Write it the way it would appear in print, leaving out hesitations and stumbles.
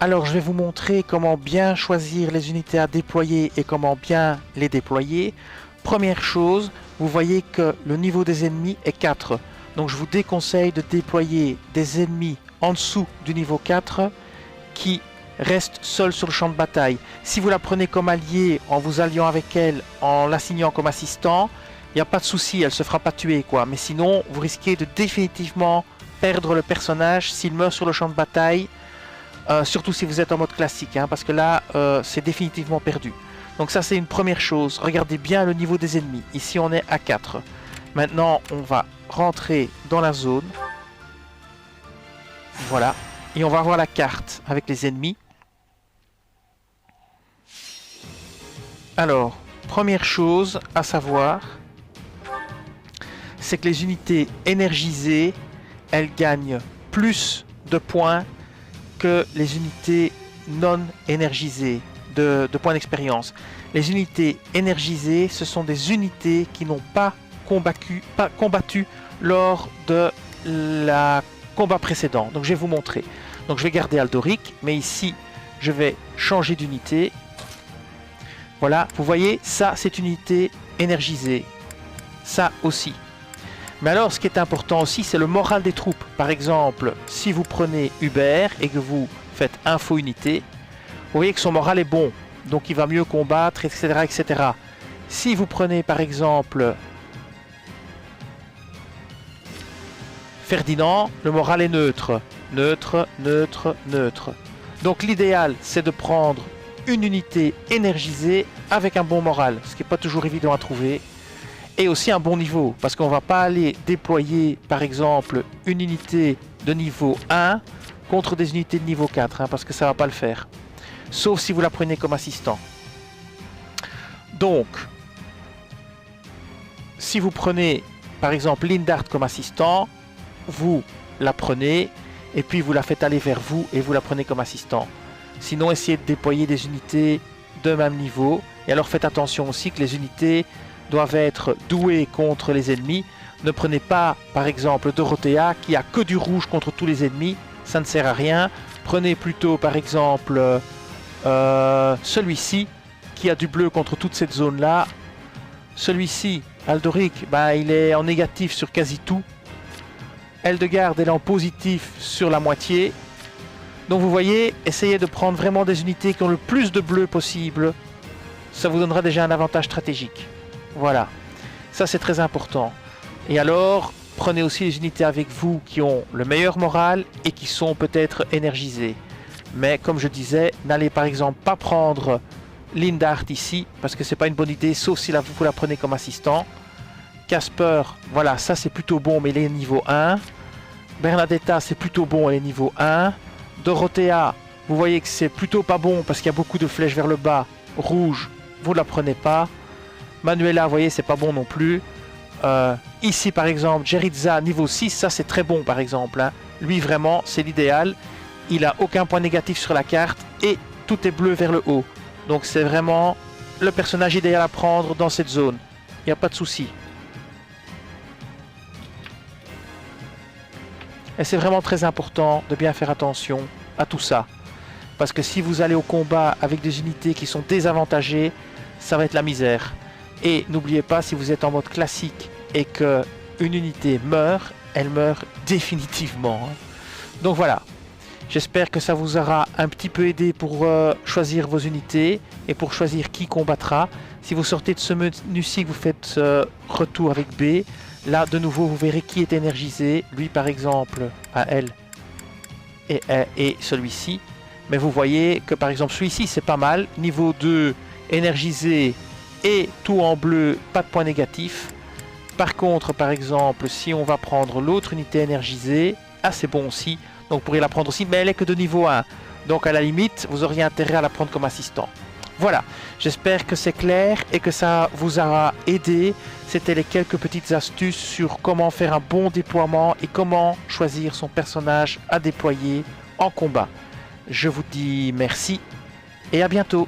Alors, je vais vous montrer comment bien choisir les unités à déployer et comment bien les déployer. Première chose, vous voyez que le niveau des ennemis est 4. Donc, je vous déconseille de déployer des ennemis en dessous du niveau 4 qui restent seuls sur le champ de bataille. Si vous la prenez comme alliée, en vous alliant avec elle, en l'assignant comme assistant, il n'y a pas de souci, elle se fera pas tuer, quoi. Mais sinon, vous risquez de définitivement perdre le personnage s'il meurt sur le champ de bataille. Surtout si vous êtes en mode classique, hein, parce que là, c'est définitivement perdu. Donc ça, c'est une première chose. Regardez bien le niveau des ennemis. Ici, on est à 4. Maintenant, on va rentrer dans la zone. Voilà. Et on va voir la carte avec les ennemis. Alors, première chose à savoir, c'est que les unités énergisées, elles gagnent plus de points que les unités non énergisées de points d'expérience. Les unités énergisées, ce sont des unités qui n'ont pas combattu lors de la combat précédent. Donc je vais vous montrer. Donc je vais garder Aldoric, mais ici je vais changer d'unité. Voilà, vous voyez, ça c'est une unité énergisée. Ça aussi. Mais alors, ce qui est important aussi, c'est le moral des troupes. Par exemple, si vous prenez Hubert et que vous faites info unité, vous voyez que son moral est bon. Donc, il va mieux combattre, etc., etc. Si vous prenez, par exemple, Ferdinand, le moral est neutre. Neutre, neutre, neutre. Donc, l'idéal, c'est de prendre une unité énergisée avec un bon moral, ce qui n'est pas toujours évident à trouver. Et aussi un bon niveau, parce qu'on ne va pas aller déployer, par exemple, une unité de niveau 1 contre des unités de niveau 4, hein, parce que ça ne va pas le faire. Sauf si vous la prenez comme assistant. Donc, si vous prenez, par exemple, Lindart comme assistant, vous la prenez, et puis vous la faites aller vers vous, et vous la prenez comme assistant. Sinon, essayez de déployer des unités de même niveau. Et alors, faites attention aussi que les unités doivent être doués contre les ennemis. Ne prenez pas, par exemple, Dorothea qui a que du rouge contre tous les ennemis. Ça ne sert à rien. Prenez plutôt, par exemple, celui-ci qui a du bleu contre toute cette zone-là. Celui-ci, Aldoric, bah, il est en négatif sur quasi tout. Eldegarde, elle est en positif sur la moitié. Donc vous voyez, essayez de prendre vraiment des unités qui ont le plus de bleu possible. Ça vous donnera déjà un avantage stratégique. Voilà, ça c'est très important. Et alors, prenez aussi les unités avec vous qui ont le meilleur moral et qui sont peut-être énergisées. Mais comme je disais, n'allez par exemple pas prendre Lindart ici, parce que c'est pas une bonne idée, sauf si vous la prenez comme assistant. Casper, voilà, ça c'est plutôt bon, mais il est niveau 1. Bernadetta, c'est plutôt bon, elle est niveau 1. Dorothea, vous voyez que c'est plutôt pas bon, parce qu'il y a beaucoup de flèches vers le bas. Rouge, vous ne la prenez pas. Manuela, vous voyez, c'est pas bon non plus. Ici, par exemple, Jeritza, niveau 6, ça c'est très bon, par exemple. Hein. Lui, vraiment, c'est l'idéal. Il a aucun point négatif sur la carte et tout est bleu vers le haut. Donc, c'est vraiment le personnage idéal à prendre dans cette zone. Il n'y a pas de souci. Et c'est vraiment très important de bien faire attention à tout ça. Parce que si vous allez au combat avec des unités qui sont désavantagées, ça va être la misère. Et n'oubliez pas, si vous êtes en mode classique et qu'une unité meurt, elle meurt définitivement. Donc voilà, j'espère que ça vous aura un petit peu aidé pour choisir vos unités et pour choisir qui combattra. Si vous sortez de ce menu-ci, vous faites retour avec B. Là, de nouveau, vous verrez qui est énergisé. Lui, par exemple, à elle et celui-ci. Mais vous voyez que, par exemple, celui-ci, c'est pas mal. Niveau 2, énergisé et tout en bleu, pas de point négatif. Par contre, par exemple, si on va prendre l'autre unité énergisée, ah, c'est bon aussi. Donc, vous pourriez la prendre aussi, mais elle est que de niveau 1. Donc, à la limite, vous auriez intérêt à la prendre comme assistant. Voilà, j'espère que c'est clair et que ça vous aura aidé. C'était les quelques petites astuces sur comment faire un bon déploiement et comment choisir son personnage à déployer en combat. Je vous dis merci et à bientôt.